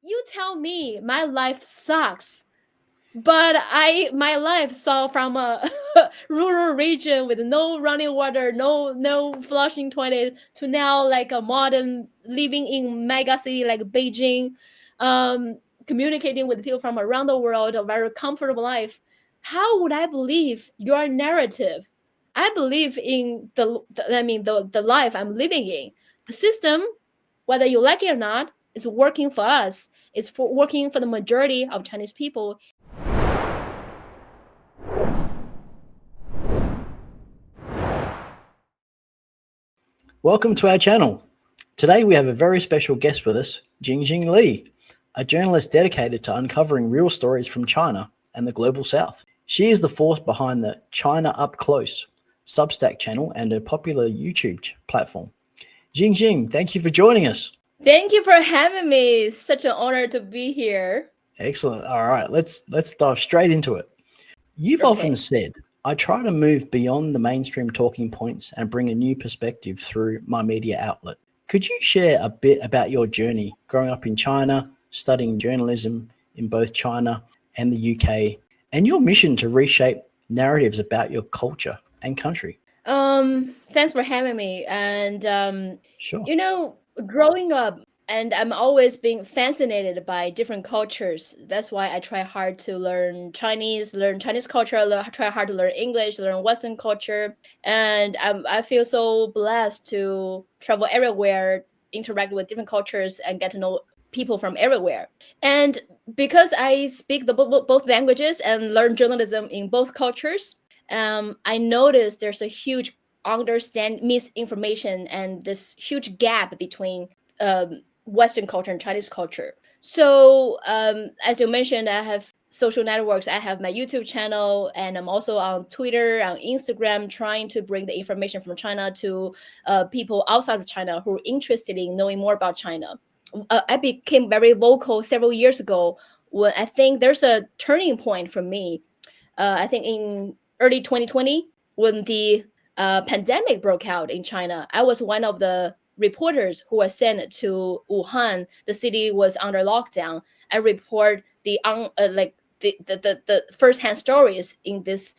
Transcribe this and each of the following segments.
you tell me my life sucks, but my life saw from a rural region with no running water, no flushing toilet, to now like a modern living in mega city like Beijing, um, communicating with people from around the world, a very comfortable life. How would I believe your narrative? I believe in the life I'm living in. The system, whether you like it or not, is working for us. It's for working for the majority of Chinese people. Welcome to our channel. Today we have a very special guest with us, Jing Jing Li, a journalist dedicated to uncovering real stories from China and the global south. She is the force behind the China Up Close Substack channel and a popular YouTube platform. Jing Jing, thank you for joining us. Thank you for having me. Such an honor to be here. Excellent. All right, let's dive straight into it. You've often said, I try to move beyond the mainstream talking points and bring a new perspective through my media outlet. Could you share a bit about your journey growing up in China, studying journalism in both China and the UK, and your mission to reshape narratives about your culture and country? Thanks for having me. And Sure. growing up, and I'm always being fascinated by different cultures. That's why I try hard to learn Chinese culture, try hard to learn English, learn Western culture. And I feel so blessed to travel everywhere, interact with different cultures, and get to know people from everywhere. And because I speak both languages and learn journalism in both cultures, I noticed there's a huge misinformation and this huge gap between Western culture and Chinese culture. So, as you mentioned, I have social networks. I have my YouTube channel, and I'm also on Twitter, on Instagram, trying to bring the information from China to people outside of China who are interested in knowing more about China. I became very vocal several years ago when I think there's a turning point for me. I think in early 2020, when the pandemic broke out in China, I was one of the reporters who was sent to Wuhan. The city was under lockdown. I report the first-hand stories in this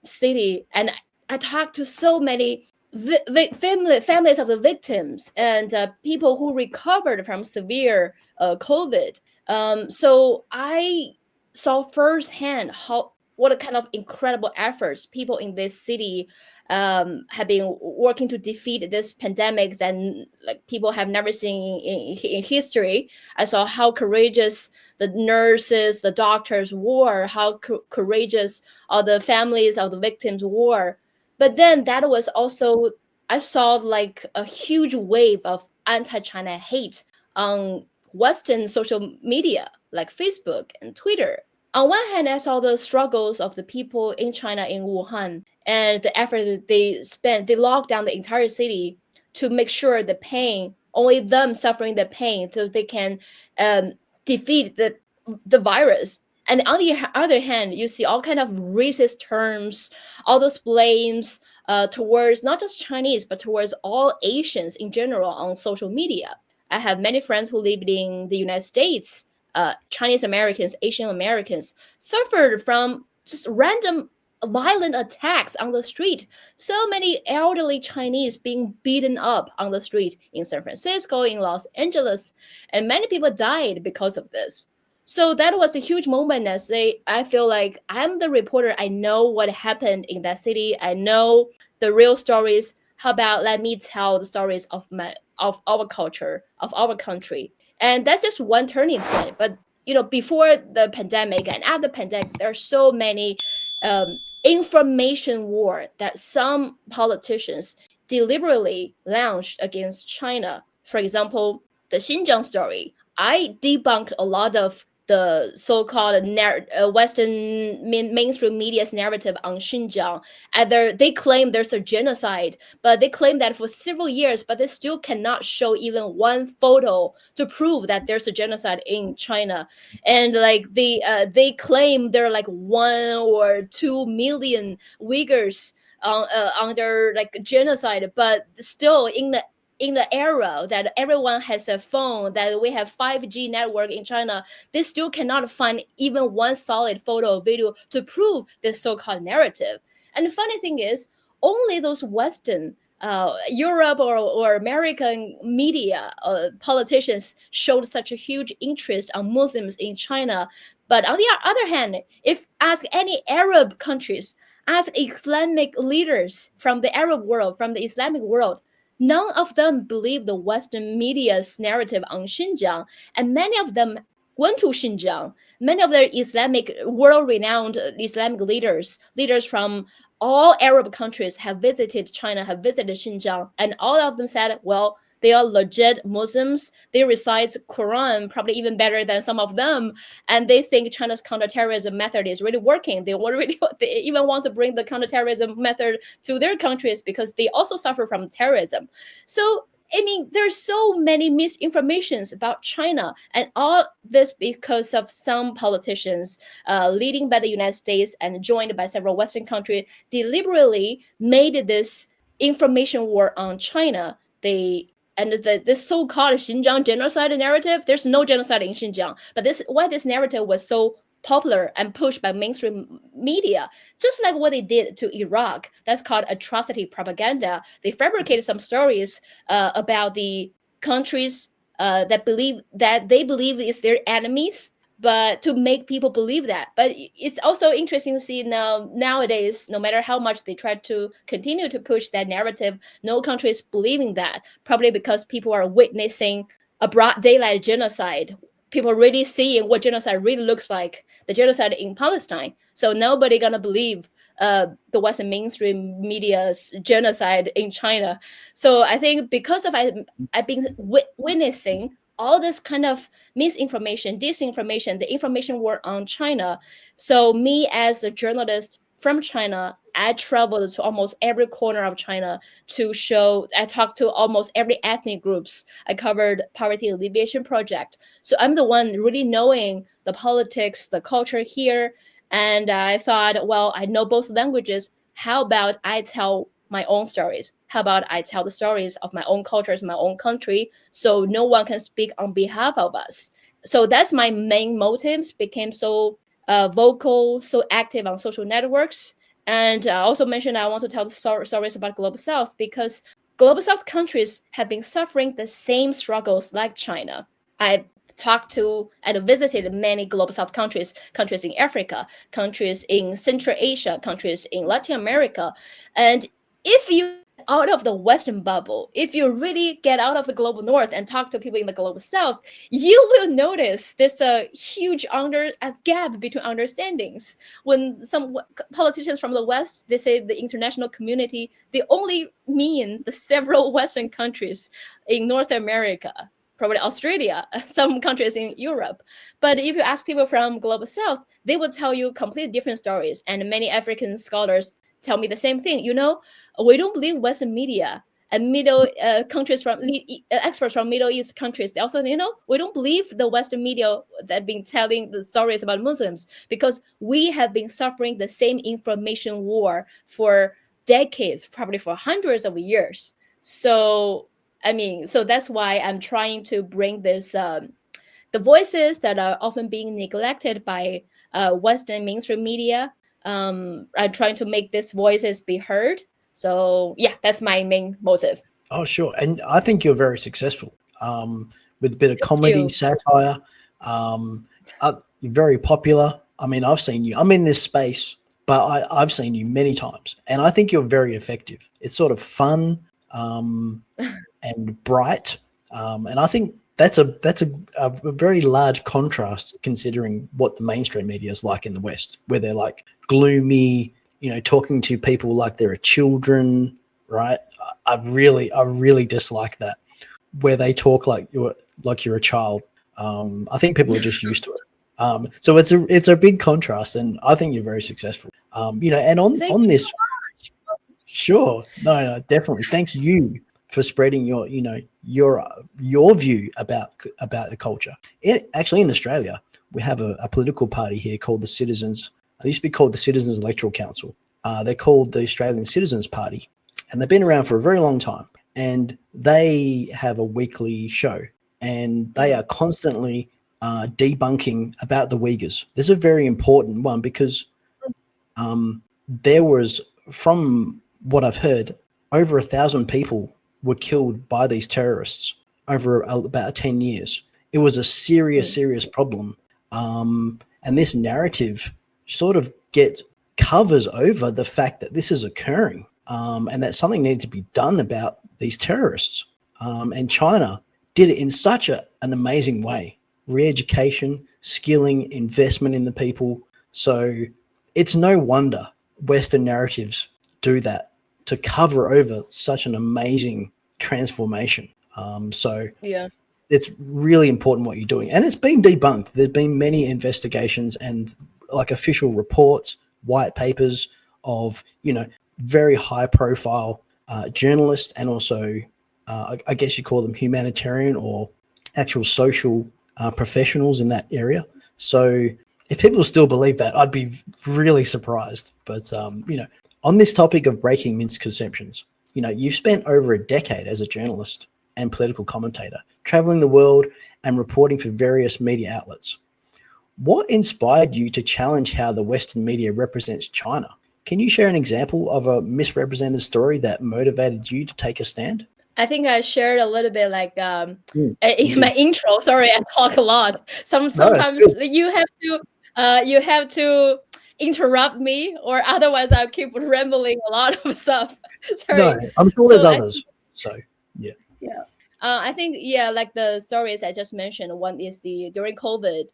city, and I talked to so many families of the victims and people who recovered from severe COVID. So I saw firsthand what a kind of incredible efforts people in this city have been working to defeat this pandemic that like people have never seen in history. I saw how courageous the nurses, the doctors were, how courageous all the families of the victims were. But then that was also, I saw like a huge wave of anti-China hate on Western social media like Facebook and Twitter. On one hand, I saw the struggles of the people in China, in Wuhan, and the effort that they spent. They locked down the entire city to make sure the pain, only them suffering the pain, so they can defeat the virus. And on the other hand, you see all kind of racist terms, all those blames towards not just Chinese, but towards all Asians in general on social media. I have many friends who lived in the United States. Chinese Americans, Asian Americans suffered from just random violent attacks on the street. So many elderly Chinese being beaten up on the street in San Francisco, in Los Angeles, and many people died because of this. So that was a huge moment. I feel like I'm the reporter. I know what happened in that city. I know the real stories. How about let me tell the stories of our culture, of our country? And that's just one turning point. But before the pandemic and after the pandemic, there are so many information war that some politicians deliberately launched against China. For example, the Xinjiang story. I debunked a lot of the so-called Western mainstream media's narrative on Xinjiang. Either they claim there's a genocide, but they claim that for several years, but they still cannot show even one photo to prove that there's a genocide in China. And like they claim there are like 1 or 2 million Uyghurs under like genocide, but still in the era that everyone has a phone, that we have 5G network in China, they still cannot find even one solid photo or video to prove this so-called narrative. And the funny thing is, only those Western Europe or American media politicians showed such a huge interest on Muslims in China. But on the other hand, if ask any Arab countries, ask Islamic leaders from the Arab world, from the Islamic world, none of them believe the Western media's narrative on Xinjiang, and many of them went to Xinjiang. Many of their Islamic, world-renowned Islamic leaders from all Arab countries have visited China, have visited Xinjiang, and all of them said, well, they are legit Muslims. They recite Quran probably even better than some of them, and they think China's counterterrorism method is really working. They even want to bring the counterterrorism method to their countries because they also suffer from terrorism. So I mean, there's so many misinformations about China, and all this because of some politicians, leading by the United States and joined by several Western countries, deliberately made this information war on China. This so-called Xinjiang genocide narrative. There's no genocide in Xinjiang, but why this narrative was so popular and pushed by mainstream media, just like what they did to Iraq. That's called atrocity propaganda. They fabricated some stories about the countries that they believe is their enemies, but to make people believe that. But it's also interesting to see nowadays, no matter how much they try to continue to push that narrative, no country is believing that, probably because people are witnessing a broad daylight genocide. People really seeing what genocide really looks like, the genocide in Palestine. So nobody gonna believe the Western mainstream media's genocide in China. So I think because of I've been witnessing all this kind of misinformation, disinformation, the information war on China. So me as a journalist from China, I traveled to almost every corner of China I talked to almost every ethnic groups. I covered poverty alleviation project. So I'm the one really knowing the politics, the culture here. And I thought, well, I know both languages. How about I tell my own stories? How about I tell the stories of my own cultures, my own country, so no one can speak on behalf of us? So that's my main motives, became so vocal, so active on social networks. And I also mentioned I want to tell the stories about Global South because Global South countries have been suffering the same struggles like China. I talked to and visited many Global South countries in Africa, countries in Central Asia, countries in Latin America. And if you out of the Western bubble, if you really get out of the global North and talk to people in the global South, you will notice there's a huge gap between understandings. When some politicians from the West, they say the international community, they only mean the several Western countries in North America, probably Australia, some countries in Europe. But if you ask people from global South, they will tell you completely different stories. And many African scholars tell me the same thing. We don't believe Western media, and middle countries from experts from Middle East countries. They also, we don't believe the Western media that have been telling the stories about Muslims because we have been suffering the same information war for decades, probably for hundreds of years. So that's why I'm trying to bring this the voices that are often being neglected by Western mainstream media. I'm trying to make these voices be heard. So yeah, that's my main motive. Oh, sure. And I think you're very successful with a bit of Thank comedy, you. satire. You're very popular. I mean, I've seen you. I'm in this space, but I've seen you many times. And I think you're very effective. It's sort of fun and bright. And I think that's a very large contrast considering what the mainstream media is like in the West, where they're like gloomy, talking to people like they're children, right? I really dislike that, where they talk like you're a child. I think people are just used to it. So it's a big contrast, and I think you're very successful. And Thank on you this, so much. sure, no, definitely. Thank you for spreading your view about the culture. Actually, in Australia, we have a political party here called the Citizens. It used to be called the Citizens Electoral Council. They're called the Australian Citizens Party, and they've been around for a very long time. and they have a weekly show, and they are constantly debunking about the Uyghurs. This is a very important one because there was, from what I've heard, over 1,000 people were killed by these terrorists over about 10 years. It was a serious, serious problem. And this narrative sort of covers over the fact that this is occurring, and that something needed to be done about these terrorists. And China did it in such an amazing way. Re-education, skilling, investment in the people. So it's no wonder Western narratives do that to cover over such an amazing transformation. So Yeah. it's really important what you're doing. And it's been debunked. There's been many investigations and like official reports, white papers of, very high profile journalists, and also, I guess you call them humanitarian or actual social professionals in that area. So if people still believe that, I'd be really surprised. But, on this topic of breaking misconceptions, you've spent over a decade as a journalist and political commentator, traveling the world and reporting for various media outlets. What inspired you to challenge how the Western media represents China? Can you share an example of a misrepresented story that motivated you to take a stand? I think I shared a little bit like You in did. my intro. Sorry, I talk a lot. No, that's Sometimes good. you have to interrupt me, or otherwise I'll keep rambling a lot of stuff. No, Sorry. I'm sure there's So others. So, yeah. yeah. I think, yeah, like the stories I just mentioned, one is the during COVID,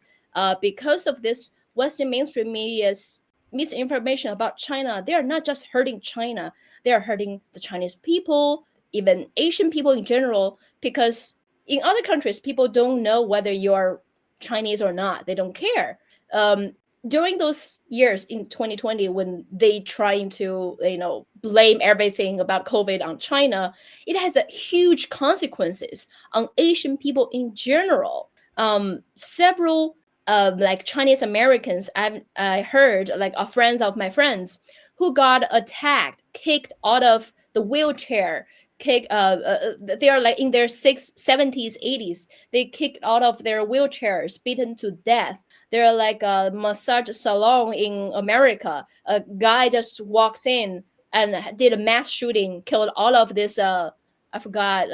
because of this Western mainstream media's misinformation about China, they are not just hurting China, they are hurting the Chinese people, even Asian people in general, because in other countries, people don't know whether you are Chinese or not. They don't care. During those years in 2020, when they trying to blame everything about COVID on China, it has a huge consequences on Asian people in general. Several like Chinese Americans, I heard like friends of my friends who got attacked, kicked out of the wheelchair. They are like in their 70s, 80s. They kicked out of their wheelchairs, beaten to death. They're like a massage salon in America. A guy just walks in and did a mass shooting, killed all of this. I forgot,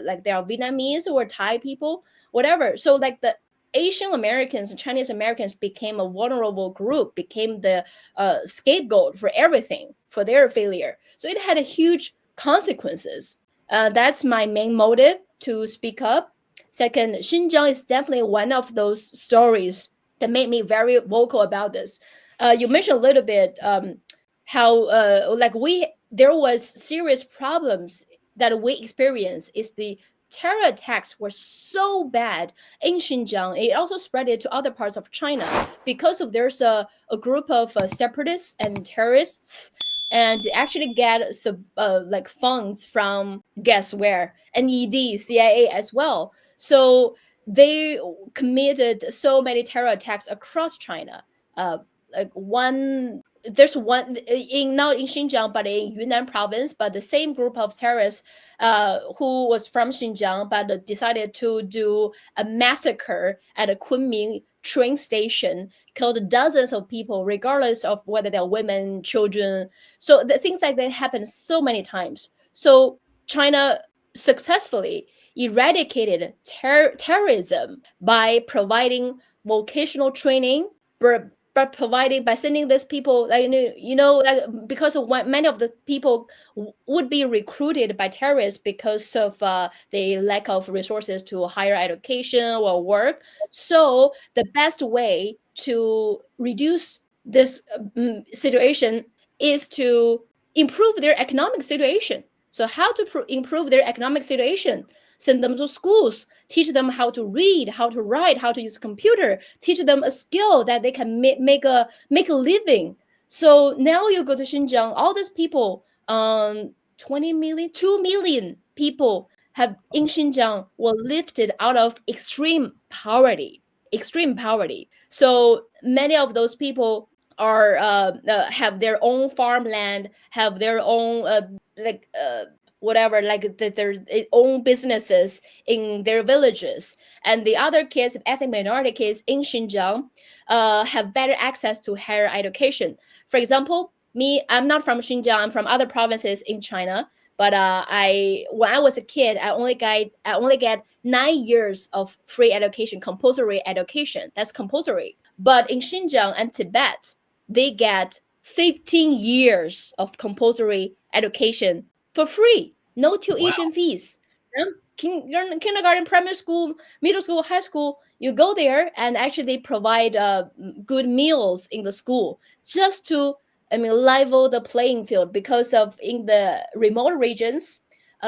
like they are Vietnamese or Thai people, whatever. So like the Asian Americans and Chinese Americans became a vulnerable group, became the scapegoat for everything, for their failure. So it had a huge consequences. That's my main motive to speak up. Second, Xinjiang is definitely one of those stories that made me very vocal about this. You mentioned a little bit how like there was serious problems that we experienced is the terror attacks were so bad in Xinjiang. It also spread it to other parts of China because of there's a group of separatists and terrorists, and they actually get like funds from guess where, NED, CIA as well. So they committed so many terror attacks across China. Like one there's one in not in Xinjiang but in Yunnan province, but the same group of terrorists who was from Xinjiang but decided to do a massacre at a Kunming train station, killed dozens of people, regardless of whether they're women, children. So the things like that happen so many times. So China successfully eradicated terrorism by providing vocational training, but providing by sending these people like like because of many of the people would be recruited by terrorists because of the lack of resources to higher education or work. So the best way to reduce this situation is to improve their economic situation. So how to improve their economic situation? Send them to schools, teach them how to read, how to write, how to use a computer, teach them a skill that they can make a living. So now you go to Xinjiang, all these people, 20 million, 2 million people have in Xinjiang were lifted out of extreme poverty, extreme poverty. So many of those people are have their own farmland, have their own like whatever, like their own businesses in their villages, and the other kids, ethnic minority kids in Xinjiang, have better access to higher education. For example, me, I'm not from Xinjiang, I'm from other provinces in China, but when I was a kid, I only get 9 years of free education, compulsory education. That's compulsory. But in Xinjiang and Tibet, they get 15 years of compulsory education for free, no Wow. tuition fees. Kindergarten, primary school, middle school, high school, you go there and actually they provide good meals in the school just to, I mean, level the playing field, because of in the remote regions,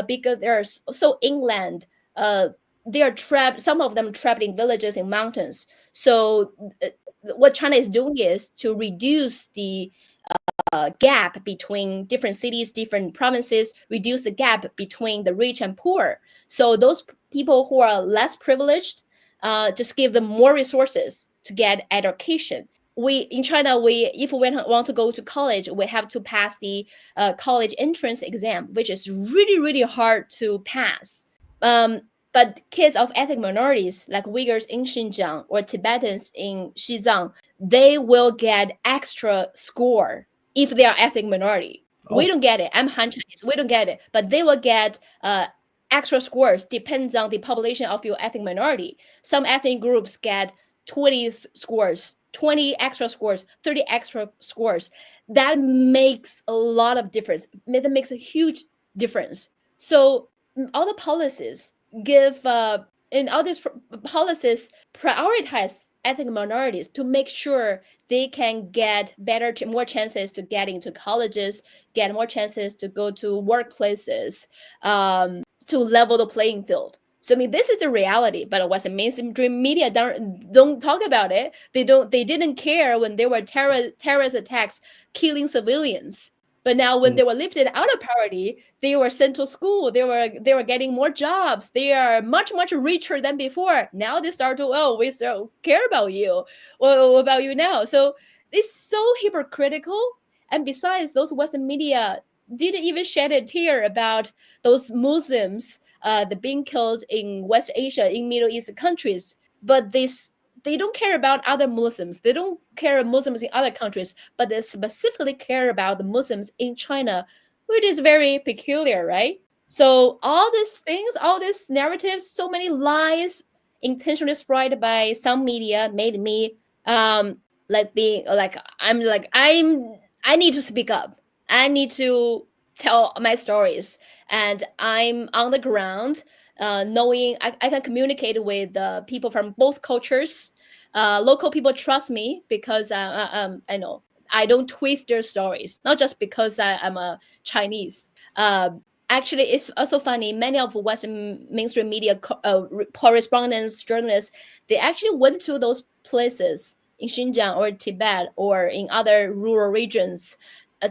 because they're so inland, they are trapped. Some of them trapped in villages in mountains. So what China is doing is to reduce the gap between different cities, different provinces, reduce the gap between the rich and poor. So those people who are less privileged, just give them more resources to get education. We in China, if we want to go to college, we have to pass the college entrance exam, which is really really hard to pass. Um, but kids of ethnic minorities like Uyghurs in Xinjiang or Tibetans in Xizang, they will get extra score if they are ethnic minority. We Oh, don't get it. I'm Han Chinese. We don't get it, but they will get extra scores. Depends on the population of your ethnic minority. Some ethnic groups get 20 scores, 20 extra scores, 30 extra scores. That makes a lot of difference. That makes a huge difference. So all the policies give and all these policies prioritize ethnic minorities to make sure they can get more chances to get into colleges, get more chances to go to workplaces, to level the playing field. So I mean, this is the reality. But Western mainstream media don't talk about it. They didn't care when there were terrorist attacks killing civilians. But now, when they were lifted out of poverty, they were sent to school. They were getting more jobs. They are much much richer than before. Now they start to, oh, we still care about you, well, about you now. So it's so hypocritical. And besides, those Western media didn't even shed a tear about those Muslims that being killed in West Asia, in Middle East countries. But they don't care about other Muslims. They don't care about Muslims in other countries, but they specifically care about the Muslims in China, which is very peculiar, right? So all these things, all these narratives, so many lies intentionally spread by some media made me like being like I need to speak up. I need to tell my stories, and I'm on the ground, knowing I can communicate with people from both cultures. Local people trust me because I know I don't twist their stories, not just because I'm a Chinese. Actually, it's also funny. Many of Western mainstream media correspondents, journalists, they actually went to those places in Xinjiang or Tibet or in other rural regions.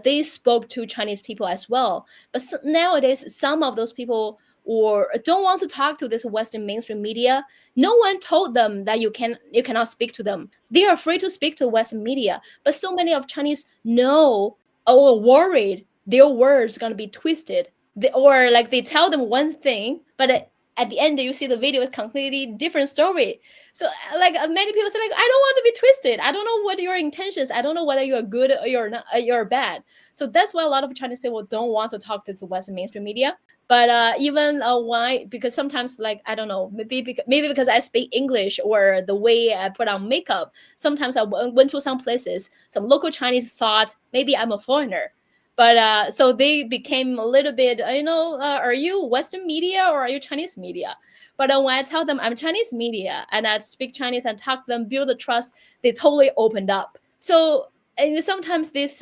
They spoke to Chinese people as well. But nowadays, some of those people or don't want to talk to this Western mainstream media. No one told them that you cannot speak to them. They are free to speak to Western media. But so many of Chinese know or worried their words gonna be twisted. Or like they tell them one thing, but at the end you see the video is completely different story. So like many people say like, I don't want to be twisted. I don't know what your intentions. I don't know whether you're good or you're not, you're bad. So that's why a lot of Chinese people don't want to talk to the Western mainstream media. But even why? Because sometimes, like I don't know, maybe because I speak English or the way I put on makeup. Sometimes I went to some places. Some local Chinese thought maybe I'm a foreigner, but so they became a little bit, are you Western media or are you Chinese media? But when I tell them I'm Chinese media and I speak Chinese and talk to them, build the trust, they totally opened up. So and sometimes this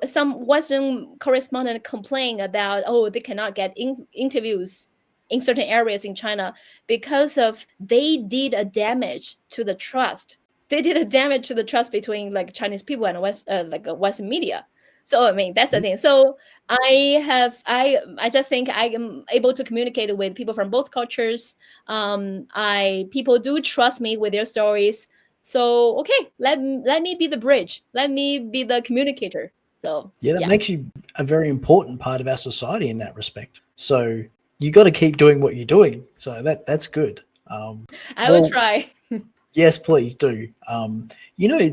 some Western correspondent complain about, oh, they cannot get interviews in certain areas in China because of they did a damage to the trust. They did a damage to the trust between like Chinese people and Western media. So I mean that's the thing. So I just think I am able to communicate with people from both cultures. I people do trust me with their stories. So okay, let me be the bridge. Let me be the communicator. So Yeah, that yeah, makes you a very important part of our society in that respect. So you got to keep doing what you're doing. So that's good. I will Well, try. yes, please do. You know,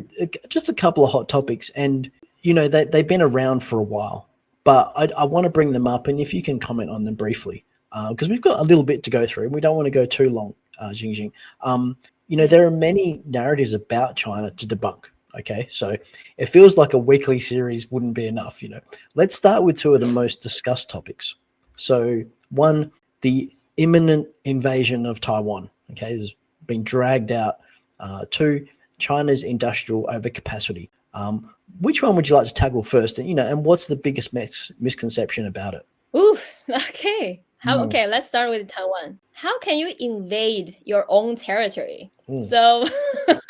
just a couple of hot topics, and you know they've been around for a while, but I want to bring them up, and if you can comment on them briefly, because we've got a little bit to go through, and we don't want to go too long, Jing Jing. You know, Mm. there are many narratives about China to debunk. Okay, so it feels like a weekly series wouldn't be enough. You know, let's start with two of the most discussed topics. So one, the imminent invasion of Taiwan. Okay, has been dragged out. Two, China's industrial overcapacity. Which one would you like to tackle first? And you know, and what's the biggest misconception about it? Ooh, okay. Mm, Okay, let's start with Taiwan. How can you invade your own territory? mm, So, well,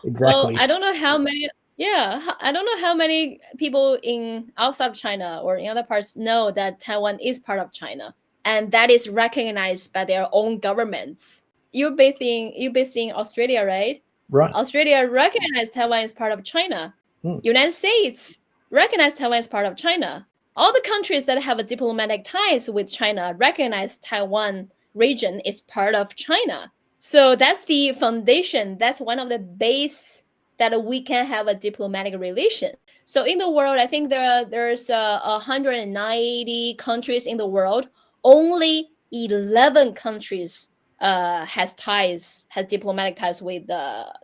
exactly. I don't know how many, yeah, I don't know how many people in outside of China or in other parts know that Taiwan is part of China, and that is recognized by their own governments. You're based in Australia, right? Right. Australia recognized Taiwan as part of China. Mm, United States recognized Taiwan as part of China. All the countries that have a diplomatic ties with China recognize Taiwan region is part of China. So that's the foundation. That's one of the base that we can have a diplomatic relation. So in the world, I think there's 190 countries in the world. Only 11 countries has diplomatic ties with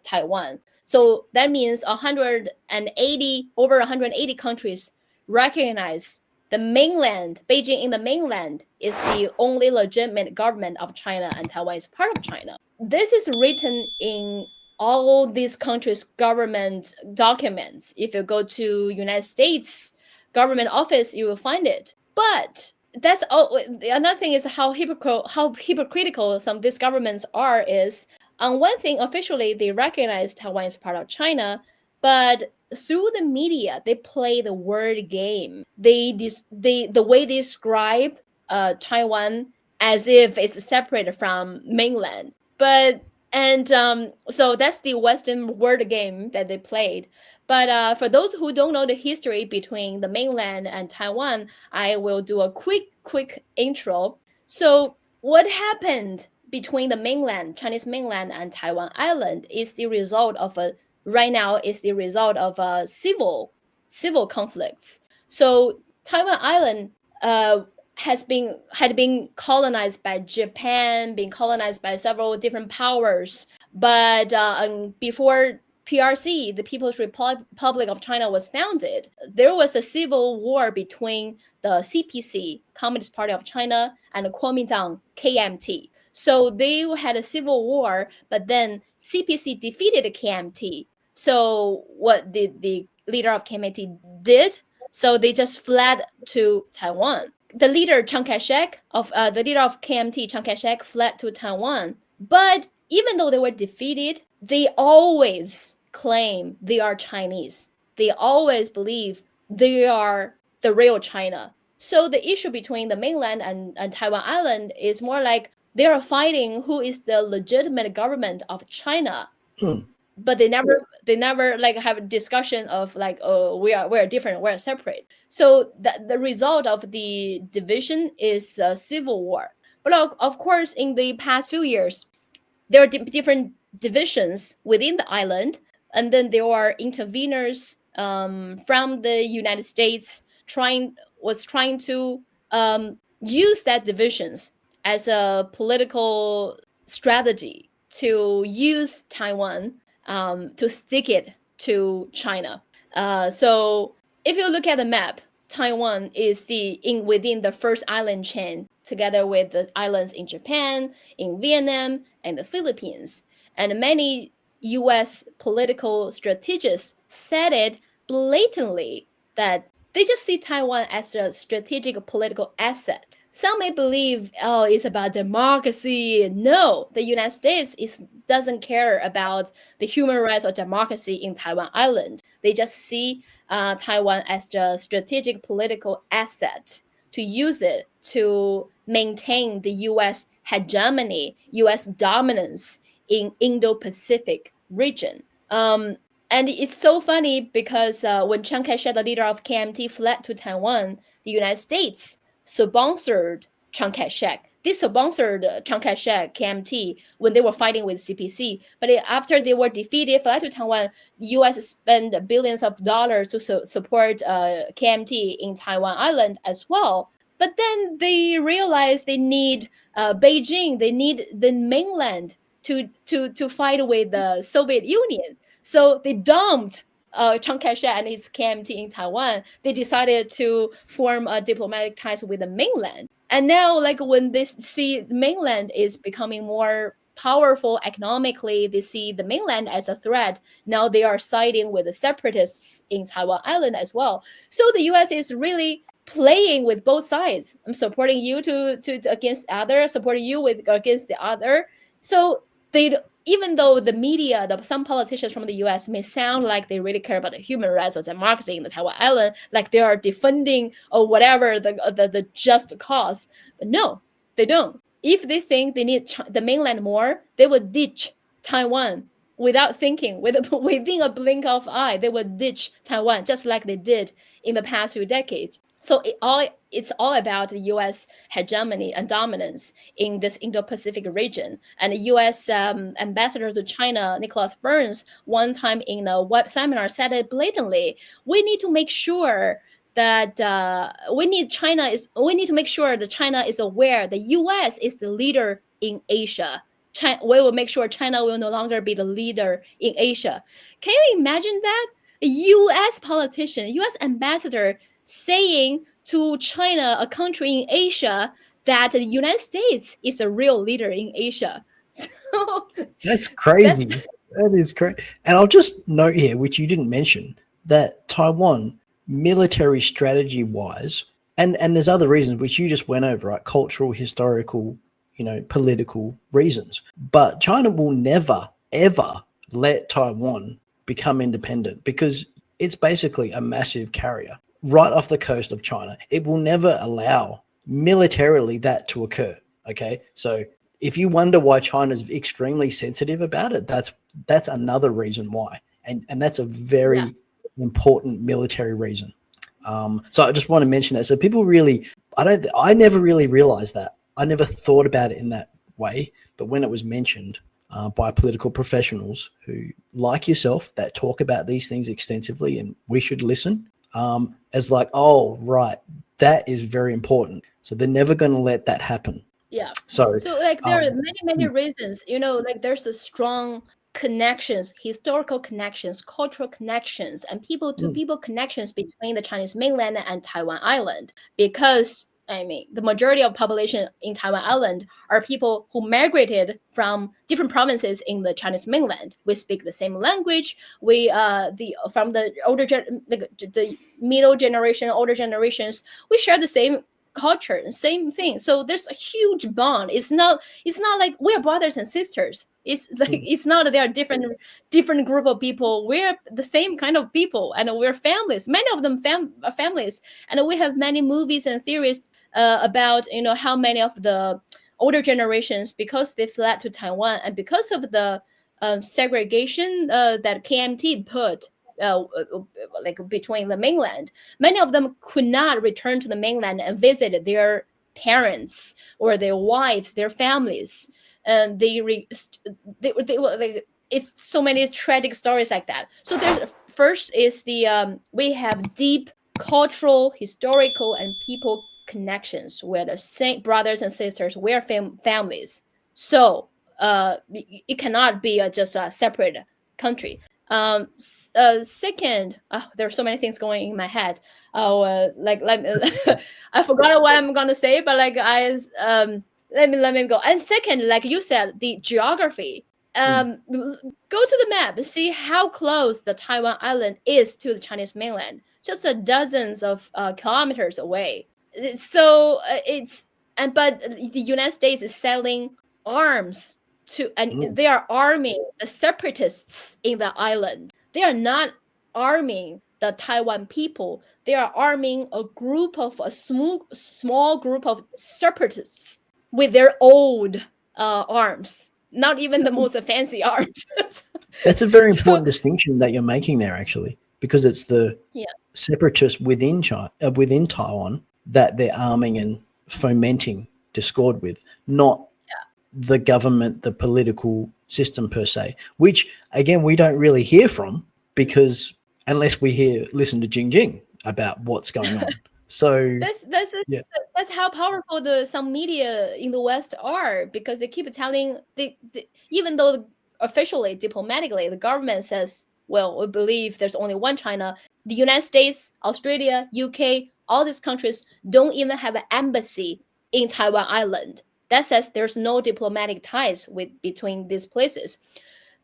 Taiwan. So that means 180 over 180 countries recognize the mainland, Beijing in the mainland is the only legitimate government of China, and Taiwan is part of China. This is written in all these countries' government documents. If you go to United States government office, you will find it. But that's all. Another thing is how hypocritical some of these governments are. Is on one thing, officially they recognize Taiwan as part of China, but through the media they play the word game. The way they describe Taiwan as if it's separated from mainland. But and so that's the Western word game that they played. But for those who don't know the history between the mainland and Taiwan, I will do a quick intro. So what happened between the mainland, Chinese mainland, and Taiwan Island is the result of a right now is the result of civil conflicts. So Taiwan Island had been colonized by Japan, been colonized by several different powers. But before PRC, the People's Republic of China, was founded, there was a civil war between the CPC, Communist Party of China, and the Kuomintang, KMT. So they had a civil war, but then CPC defeated the KMT. So what the leader of KMT did? So they just fled to Taiwan. The leader Chiang Kai-shek the leader of KMT, Chiang Kai-shek, fled to Taiwan. But even though they were defeated, they always claim they are Chinese. They always believe they are the real China. So the issue between the mainland and Taiwan Island is more like they are fighting who is the legitimate government of China. mm, But they never like have a discussion of like, oh, we're different, we're separate. So the result of the division is a civil war. But of course, in the past few years, there are different divisions within the island, and then there are interveners from the United States trying to use that divisions as a political strategy to use Taiwan to stick it to China. So if you look at the map, Taiwan is within the first island chain, together with the islands in Japan, in Vietnam, and the Philippines. And many U.S. political strategists said it blatantly that they just see Taiwan as a strategic political asset. Some may believe, oh, it's about democracy. No, the United States doesn't care about the human rights or democracy in Taiwan Island. They just see Taiwan as the strategic political asset to use it to maintain the U.S. hegemony, U.S. dominance in Indo-Pacific region. And it's so funny because when Chiang Kai-shek, the leader of KMT, fled to Taiwan, the United States sponsored Chiang Kai-shek. They sponsored Chiang Kai-shek, KMT, when they were fighting with CPC. But after they were defeated, fled to Taiwan, U.S. spent billions of dollars to support KMT in Taiwan Island as well. But then they realized they need Beijing, they need the mainland to fight with the Soviet Union. So they dumped Chiang Kai-shek and his KMT in Taiwan. They decided to form diplomatic ties with the mainland. And now, like when they see the mainland is becoming more powerful economically, they see the mainland as a threat. Now they are siding with the separatists in Taiwan Island as well. So the U.S. is really playing with both sides. I'm supporting you to against other, supporting you with against the other. So they, even though the media, some politicians from the U.S. may sound like they really care about the human rights or democracy in the Taiwan Island, like they are defending or whatever the just cause, but no, they don't. If they think they need the mainland more, they would ditch Taiwan without thinking. Within a blink of eye, they would ditch Taiwan just like they did in the past few decades. So it's all about the U.S. hegemony and dominance in this Indo-Pacific region. And the U.S. Ambassador to China, Nicholas Burns, one time in a web seminar said it blatantly: we need to make sure that we need to make sure that China is aware the U.S. is the leader in Asia. We will make sure China will no longer be the leader in Asia. Can you imagine that? A U.S. politician, U.S. ambassador saying to China, a country in Asia, that the United States is a real leader in Asia. So That's crazy. That is crazy. And I'll just note here, which you didn't mention, that Taiwan, military strategy wise, and there's other reasons which you just went over, right? Cultural, historical, political reasons. But China will never, ever let Taiwan become independent because it's basically a massive carrier right off the coast of China. It will never allow militarily that to occur. Okay. So if you wonder why China's extremely sensitive about it, that's another reason why. And that's a very important military reason. So I just want to mention that. So people really, I never really realized that. I never thought about it in that way. But when it was mentioned by political professionals who, like yourself, that talk about these things extensively and we should listen, as like, oh, right, that is very important. So they're never going to let that happen. Yeah. So like there are many reasons, like there's a strong connections, historical connections, cultural connections, and people to people connections between the Chinese mainland and Taiwan Island. Because the majority of population in Taiwan Island are people who migrated from different provinces in the Chinese mainland. We speak the same language. We from the older the middle generation, older generations, we share the same culture, same thing. So there's a huge bond. It's not like we're brothers and sisters. It's like it's not that they are different group of people. We're the same kind of people, and we're families. Many of them are families, and we have many movies and theories about how many of the older generations, because they fled to Taiwan and because of the segregation that KMT put like between the mainland, many of them could not return to the mainland and visit their parents or their wives, their families, and they were like, it's so many tragic stories like that. So there's first is the we have deep cultural, historical, and people connections with the same brothers and sisters. We're families. So it cannot be just a separate country. Second, there are so many things going in my head. Like let me, I forgot what I'm gonna say, but like let me go. And second, like you said, the geography. Go to the map, see how close the Taiwan Island is to the Chinese mainland. Just dozens of kilometers away. So but the United States is selling arms to, and they are arming the separatists in the island. They are not arming the Taiwan people. They are arming a small group of separatists with their old arms. not even the most fancy art. That's a very So important distinction that you're making there, actually, because it's the yeah, separatists within China, within Taiwan, that they're arming and fomenting discord with, not the government, the political system per se. Which again, we don't really hear from, because unless we listen to Jing Jing about what's going on. So that's that's yeah, that's how powerful the some media in the West are, because they keep telling even though officially, diplomatically, the government says, well, we believe there's only one China. The United States, Australia, UK, all these countries don't even have an embassy in Taiwan Island. That says there's no diplomatic ties with between these places.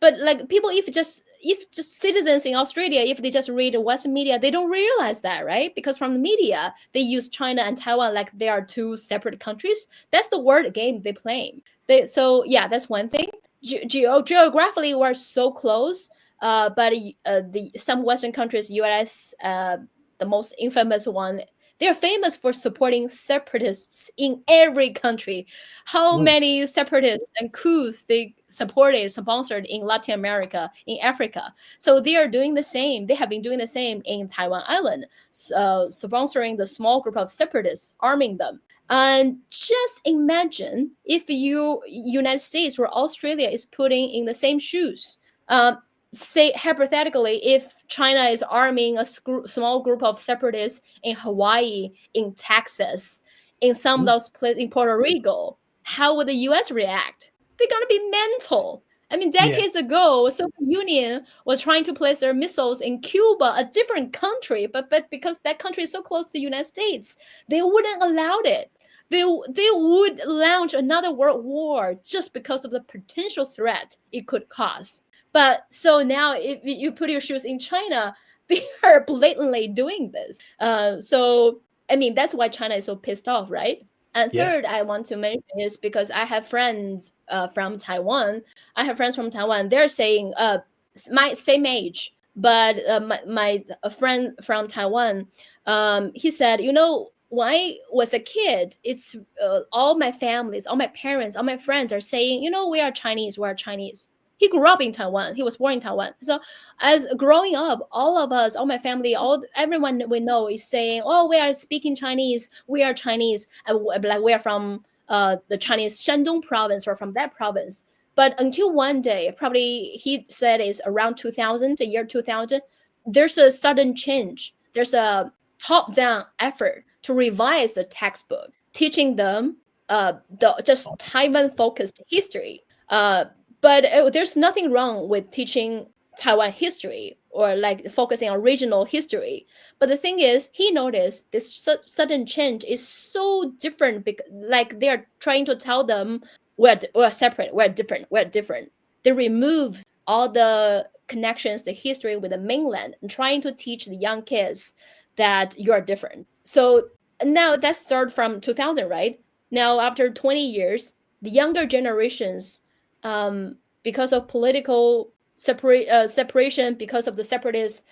But like people, if just citizens in Australia, if they just read Western media, they don't realize that, right? Because from the media, they use China and Taiwan like they are two separate countries. That's the word game they play. So yeah, that's one thing. Geographically, we're so close. But the some Western countries, U.S., the most infamous one, they're famous for supporting separatists in every country. How mm, many separatists and coups they supported, sponsored in Latin America, in Africa. So they are doing the same. They have been doing the same in Taiwan Island, sponsoring the small group of separatists, arming them. And just imagine if United States or Australia is putting in the same shoes. Say hypothetically, if China is arming a small group of separatists in Hawaii, in Texas, in some of mm, those places in Puerto Rico, how would the US react? They're gonna be mental. I mean, yeah, decades ago, Soviet Union was trying to place their missiles in Cuba, a different country, but because that country is so close to the United States, they wouldn't allow it. They would launch another world war just because of the potential threat it could cause. But so now, if you put your shoes in China, they are blatantly doing this. So I mean, that's why China is so pissed off, right? And yeah. third, I want to mention is because I have friends from Taiwan. I have friends from Taiwan. They're saying, my same age, but my a friend from Taiwan, he said, when I was a kid, it's all my families, all my parents, all my friends are saying, we are Chinese, we are Chinese. He grew up in Taiwan. He was born in Taiwan. So as growing up, all of us, all my family, everyone we know is saying, "Oh, we are speaking Chinese. We are Chinese. Like we are from the Chinese Shandong province or from that province." But until one day, probably he said it's around 2000, the year 2000, there's a sudden change. There's a top-down effort to revise the textbook, teaching them the just Taiwan-focused history. But there's nothing wrong with teaching Taiwan history or like focusing on regional history. But the thing is, he noticed this sudden change is so different. Like they're trying to tell them we're separate, we're different, we're different. They remove all the connections, the history with the mainland, and trying to teach the young kids that you are different. So now that started from 2000, right? Now after 20 years, the younger generations, because of political separation, because of the separatists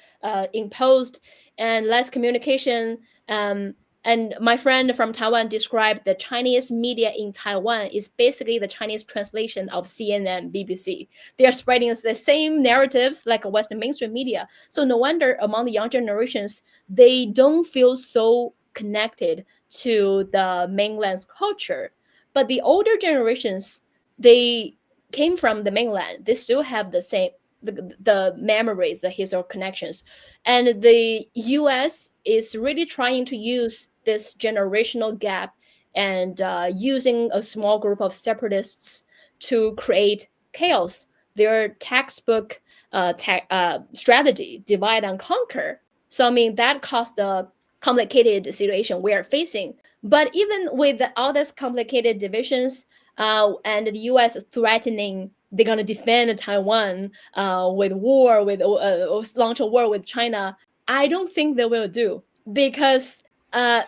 imposed, and less communication. And my friend from Taiwan described the Chinese media in Taiwan is basically the Chinese translation of CNN, BBC. They are spreading the same narratives like a Western mainstream media. So no wonder among the young generations, they don't feel so connected to the mainland's culture. But the older generations, they came from the mainland. They still have the same the memories, the historical connections, and the U.S. is really trying to use this generational gap and using a small group of separatists to create chaos. Their textbook strategy, divide and conquer. So I mean that caused the complicated situation we are facing. But even with all these complicated divisions, and the U.S. threatening they're gonna defend Taiwan with war, with launch a war with China, I don't think they will do, because uh,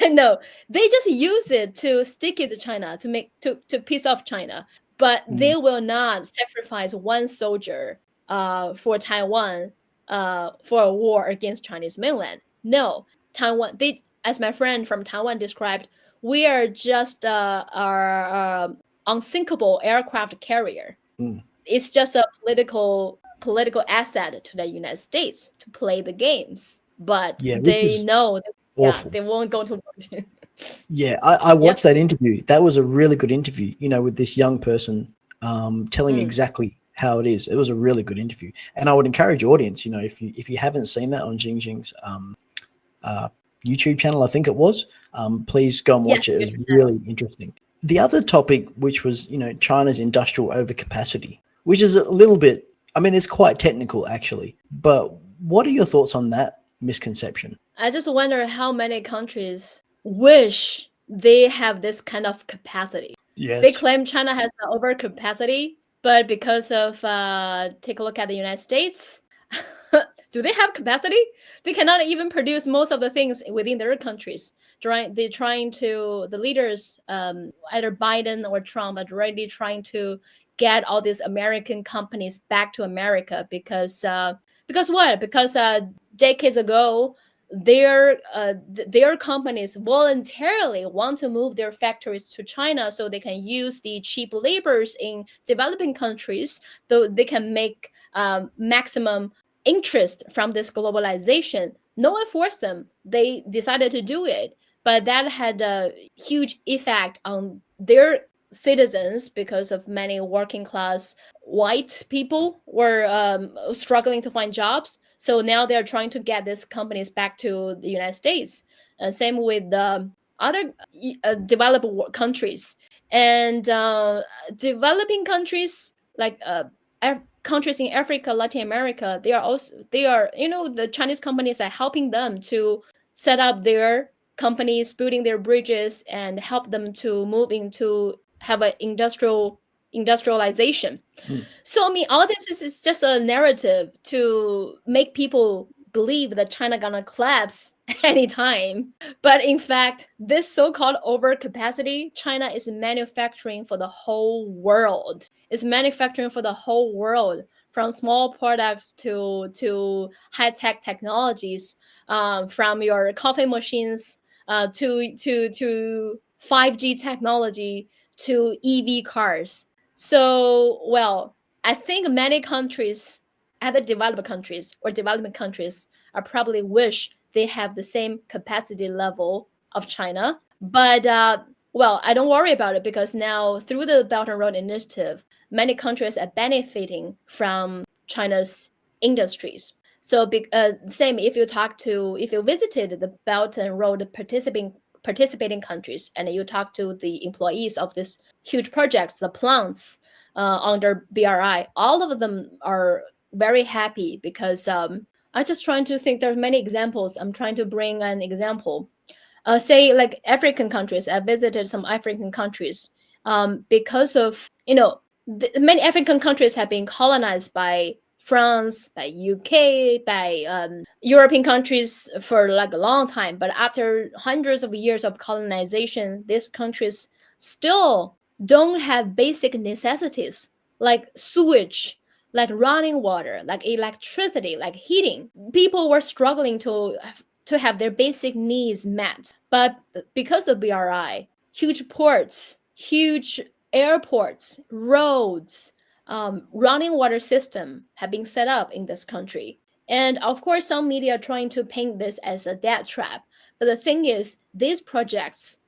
no, they just use it to stick it to China to make to piss off China, but Mm, they will not sacrifice one soldier for Taiwan for a war against Chinese mainland. No, Taiwan. They, as my friend from Taiwan described, we are just unsinkable aircraft carrier. Mm. It's just a political asset to the United States to play the games, but Yeah, which they is know yeah, awful. they won't go to war. Yeah, I Yep. watched that interview. That was a really good interview, with this young person telling Mm. exactly how it is. It was a really good interview. And I would encourage audience, if you haven't seen that on Jing Jing's uh, YouTube channel, I think it was, please go and Yes, watch it. It was YouTube channel. really interesting. The other topic, which was, China's industrial overcapacity, which is a little bit, I mean, it's quite technical actually, but what are your thoughts on that misconception? I just wonder how many countries wish they have this kind of capacity. They Yes. claim China has the overcapacity, but because of take a look at the United States, do they have capacity? They cannot even produce most of the things within their countries. They're trying to the leaders, either Biden or Trump, are already trying to get all these American companies back to America because what? Because decades ago their companies voluntarily want to move their factories to China so they can use the cheap labors in developing countries, though they can make maximum interest from this globalization. No one forced them. They decided to do it, but that had a huge effect on their citizens because of many working class white people were struggling to find jobs. So now they're trying to get these companies back to the United States. Same with the other developed countries and developing countries like countries in Africa, Latin America. They are the Chinese companies are helping them to set up their companies, building their bridges, and help them to move into have an industrialization. Mm. So I mean, all this is just a narrative to make people believe that China gonna collapse anytime. But in fact, this so-called overcapacity, China is manufacturing for the whole world. It's manufacturing for the whole world, from small products to high-tech technologies, from your coffee machines to 5G technology to EV cars. So, well, I think many countries, other developed countries or developing countries, are probably wish they have the same capacity level of China. But well, I don't worry about it because now through the Belt and Road Initiative, many countries are benefiting from China's industries. So, same if you visited the Belt and Road participating countries and you talk to the employees of this huge projects, the plants under BRI, all of them are very happy because I just trying to think. There are many examples. I'm trying to bring an example. Say like African countries. I visited some African countries because of many African countries have been colonized by France, by UK, by European countries for like a long time. But after hundreds of years of colonization, these countries still don't have basic necessities like sewage, like running water, like electricity, like heating. People were struggling to have their basic needs met. But because of BRI, huge ports, huge airports, roads, running water system have been set up in this country. And of course, some media are trying to paint this as a death trap. But the thing is, these projects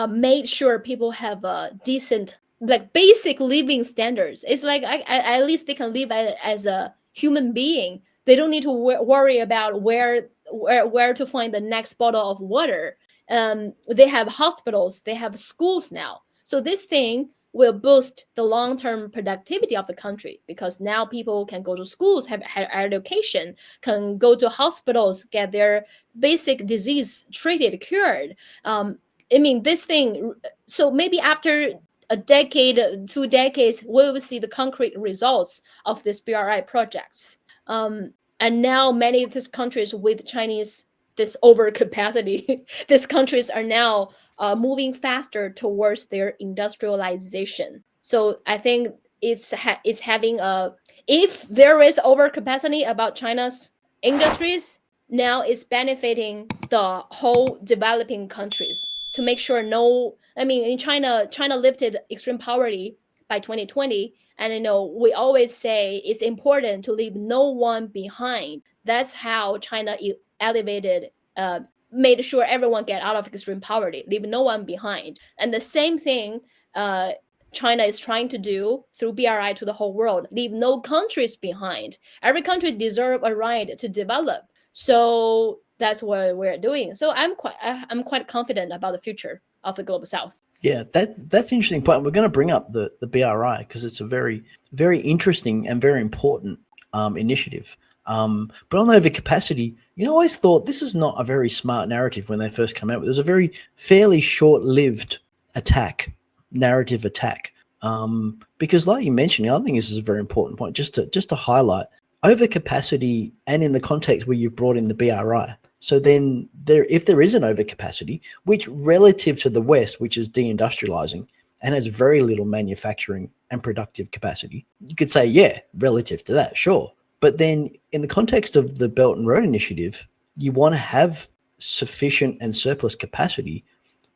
made sure people have a decent, like basic living standards. It's like at least they can live as a human being. They don't need to worry about where to find the next bottle of water. They have hospitals, they have schools now. So this thing will boost the long-term productivity of the country because now people can go to schools, have education, can go to hospitals, get their basic disease treated, cured. I mean, this thing. So maybe after a decade, 2 decades, we will see the concrete results of these BRI projects. And now many of these countries with Chinese this overcapacity, these countries are now moving faster towards their industrialization. So I think it's having a if there is overcapacity about China's industries, now it's benefiting the whole developing countries. to make sure in China lifted extreme poverty by 2020. And we always say it's important to leave no one behind. That's how China elevated, made sure everyone get out of extreme poverty, leave no one behind. And the same thing China is trying to do through BRI to the whole world, leave no countries behind. Every country deserves a right to develop. So that's what we're doing. So I'm quite confident about the future of the global South. Yeah, that's an interesting point. We're going to bring up the BRI because it's a very, very interesting and very important initiative. But on overcapacity, I always thought this is not a very smart narrative when they first come out. There's a very fairly short-lived narrative attack. Because like you mentioned, I think this is a very important point just to highlight overcapacity, and in the context where you've brought in the BRI. So then if there is an overcapacity, which relative to the West, which is deindustrializing and has very little manufacturing and productive capacity, you could say, yeah, relative to that, sure. But then in the context of the Belt and Road Initiative, you want to have sufficient and surplus capacity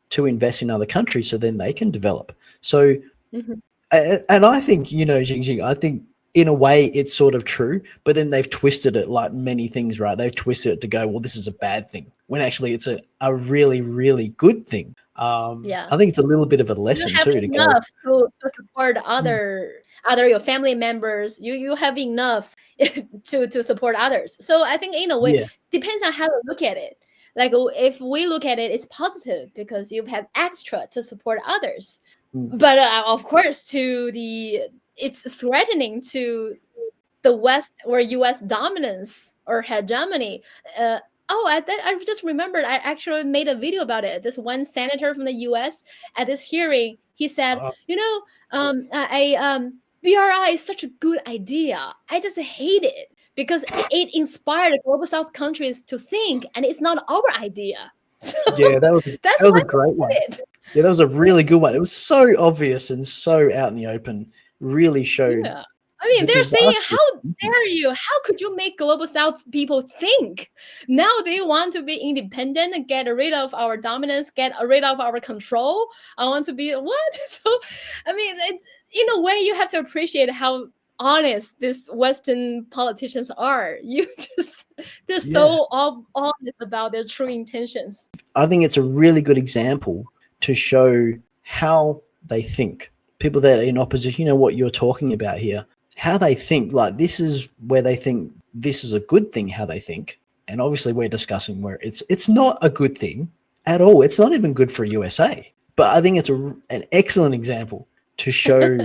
to invest in other countries so then they can develop. So, and I think, Jing Jing, I think in a way it's sort of true, but then they've twisted it like many things, right? They've twisted it to go, well, this is a bad thing, when actually it's a really, really good thing. Yeah. I think it's a little bit of a lesson you have too. enough to support other your family members. You have enough to support others. So I think in a way, Yeah. depends on how you look at it. Like if we look at it, it's positive because you have extra to support others. But of course, it's threatening to the West or U.S. dominance or hegemony. I just remembered. I actually made a video about it. This one senator from the U.S. at this hearing, he said, BRI is such a good idea. I just hate it because it inspired the global South countries to think, and it's not our idea. So Yeah, that that's was why a great one. it. Yeah, that was a really good one. It was so obvious and so out in the open. Really showed. Yeah. I mean, The they're saying, disaster. how dare you? How could you make global South people think? Now they want to be independent and get rid of our dominance, get rid of our control. I want to be what? So, I mean, it's, in a way, you have to appreciate how honest these Western politicians are. They're so honest about their true intentions. I think it's a really good example to show how they think. People that are in opposition, what you're talking about here, how they think. Like, this is where they think this is a good thing, how they think. And obviously we're discussing where it's not a good thing at all. It's not even good for USA. But I think it's an excellent example to show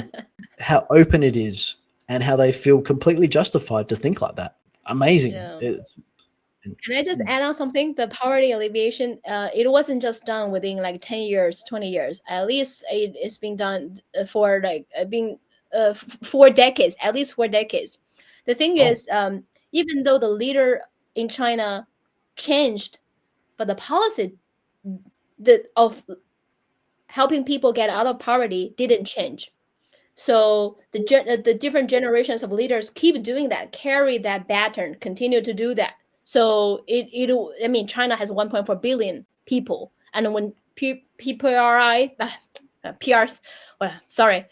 how open it is and how they feel completely justified to think like that. Amazing. Yeah. Can I just add on something? The poverty alleviation, it wasn't just done within like 10 years, 20 years. At least it's been done for like being 4 decades, at least 4 decades. The thing is, even though the leader in China changed, but the policy of helping people get out of poverty didn't change. So the different generations of leaders keep doing that, carry that pattern, continue to do that. So China has 1.4 billion people, and when PRs, well, sorry,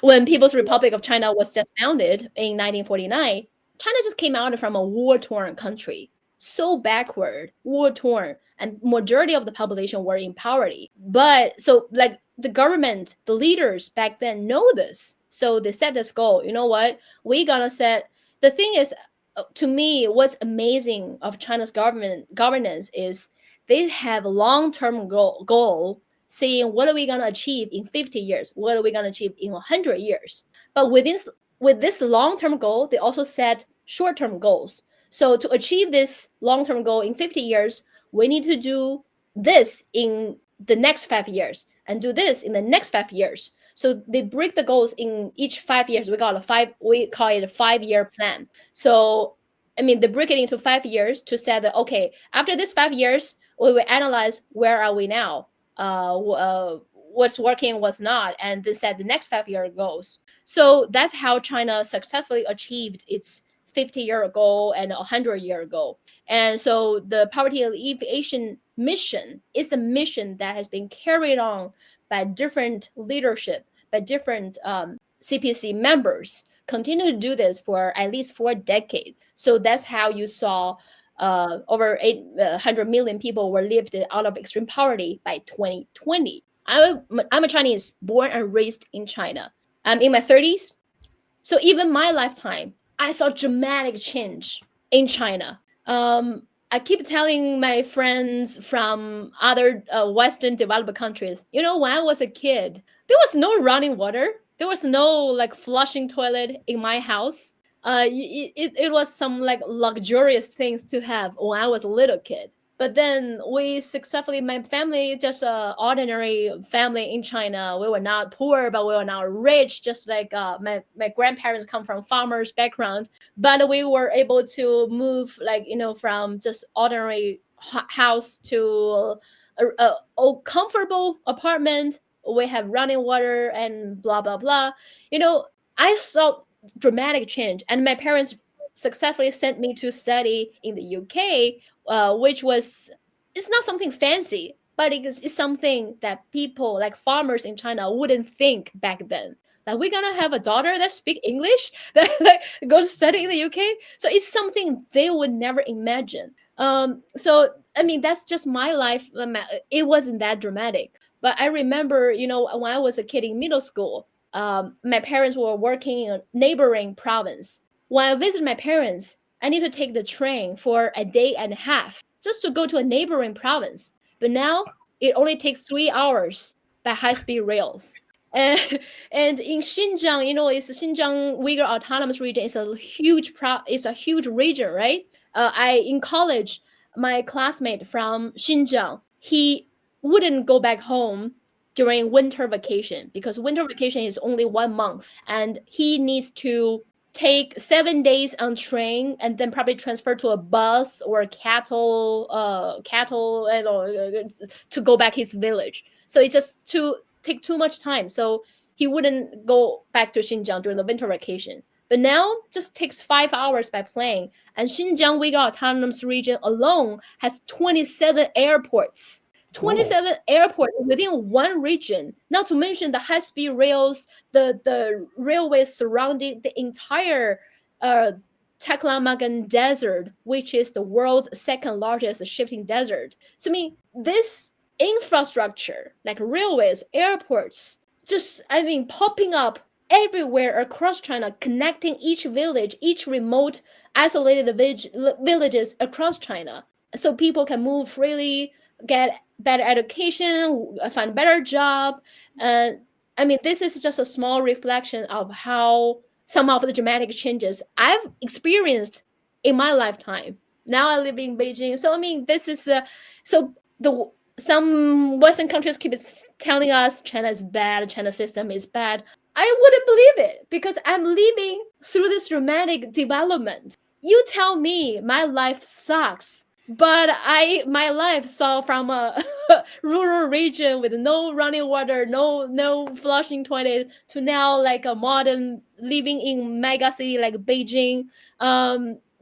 when People's Republic of China was just founded in 1949, China just came out from a war-torn country, so backward, war-torn, and majority of the population were in poverty. But so like the government, the leaders back then know this, so they set this goal. You know what? We're gonna set. The thing is, to me, what's amazing of China's governance is they have a long-term goal saying what are we going to achieve in 50 years, what are we going to achieve in 100 years. But with this long-term goal, they also set short-term goals. So to achieve this long-term goal in 50 years, we need to do this in the next 5 years and do this in the next 5 years. So they break the goals in each 5 years. We call it a 5-year plan. So they break it into 5 years to say that, okay, after this 5 years, we will analyze where are we now, what's working, what's not, and then set the next 5-year goals. So that's how China successfully achieved its 50-year ago and 100-year ago. And so the poverty alleviation mission is a mission that has been carried on by different leadership, by different CPC members, continue to do this for at least 4 decades. So that's how you saw over 800 million people were lifted out of extreme poverty by 2020. I'm a Chinese, born and raised in China. I'm in my 30s. So even my lifetime, I saw dramatic change in China. I keep telling my friends from other Western developed countries, when I was a kid, there was no running water. There was no like flushing toilet in my house. It was some like luxurious things to have when I was a little kid. But then we successfully, my family, just an ordinary family in China. We were not poor, but we were not rich. Just like my grandparents come from farmers background, but we were able to move from just ordinary house to a comfortable apartment. We have running water and blah blah blah. I saw dramatic change, and my parents successfully sent me to study in the UK, which it's not something fancy, but it's something that people like farmers in China wouldn't think back then. Like, we're gonna have a daughter that speak English that like go to study in the UK. So it's something they would never imagine. So I mean, that's just my life. It wasn't that dramatic, but I remember, when I was a kid in middle school, my parents were working in a neighboring province. When I visit my parents, I need to take the train for a day and a half just to go to a neighboring province. But now it only takes 3 hours by high-speed rails. And in Xinjiang, it's Xinjiang Uyghur Autonomous Region. It's a huge region, right? In college, my classmate from Xinjiang, he wouldn't go back home during winter vacation because winter vacation is only 1 month, and he needs to take 7 days on train and then probably transfer to a bus or cattle to go back his village. So it's just take too much time. So he wouldn't go back to Xinjiang during the winter vacation. But now just takes 5 hours by plane. And Xinjiang Uyghur Autonomous Region alone has 27 airports. 27 airports within one region, not to mention the high-speed rails, the railways surrounding the entire Taklamakan Desert, which is the world's second largest shipping desert. So I mean, this infrastructure, like railways, airports, popping up everywhere across China, connecting each village, each remote, isolated villages across China, so people can move freely, get better education, find a better job. This is just a small reflection of how some of the dramatic changes I've experienced in my lifetime. Now I live in Beijing. So this is some Western countries keep telling us China is bad, China's system is bad. I wouldn't believe it because I'm living through this dramatic development. You tell me my life sucks, but my life saw from a rural region with no running water, no flushing toilet, to now like a modern living in mega city like Beijing,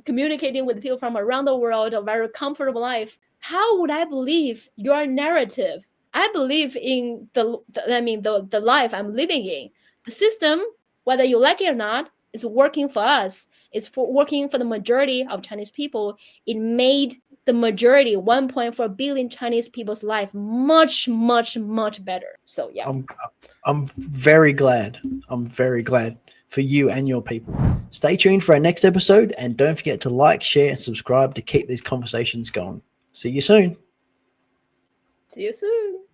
communicating with people from around the world, a very comfortable life. How would I believe your narrative? I believe in the life I'm living in. The system, whether you like it or not, is working for us. It's working for the majority of Chinese people. It made the majority, 1.4 billion Chinese people's life much, much, much better. So yeah. I'm very glad. I'm very glad for you and your people. Stay tuned for our next episode, and don't forget to like, share, and subscribe to keep these conversations going. See you soon. See you soon.